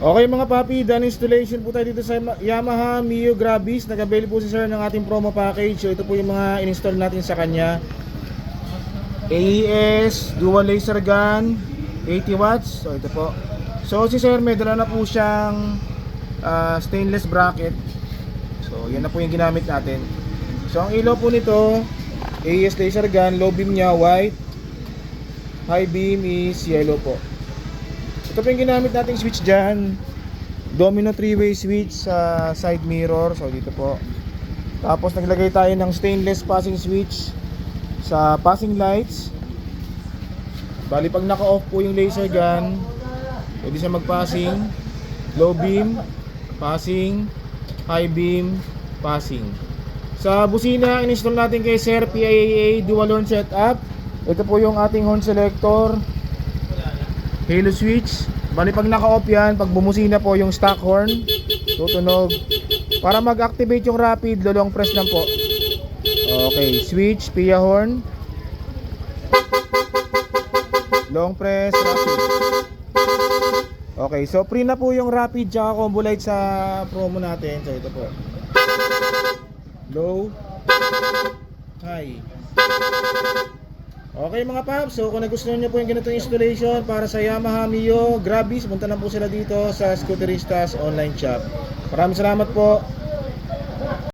Okay mga papi, done installation po tayo dito sa Yamaha Mio Gravis. Nag-avail po si sir ng ating promo package. So ito po yung mga in-install natin sa kanya. AES, dual laser gun, 80 watts. So ito po. So si sir may dala na po siyang stainless bracket. So yan na po yung ginamit natin. So ang ilaw po nito, AES laser gun, low beam niya white, high beam is yellow po. Ito po yung ginamit nating switch dyan, domino 3-way switch sa side mirror. So dito po. Tapos naglagay tayo ng stainless passing switch sa passing lights. Bali pag naka-off po yung laser gun, pwede siya mag-passing, low beam, passing, high beam, passing. Sa busina, in-install natin kay Sir PIAA dual horn setup. Ito po yung ating horn selector, halo switch. Bali pag naka-off yan, pag bumusina po yung stock horn, tutunog. Para mag-activate yung rapid, long press lang po. Okay, switch, PIA horn, long press, rapid. Okay, so free na po yung rapid tsaka combo light sa promo natin. So ito po, low, high. Okay mga paps, so kung nagustuhan nyo po yung ganitong installation para sa Yamaha Mio Gravis, punta na po sila dito sa Scooteristas online shop. Maraming salamat po.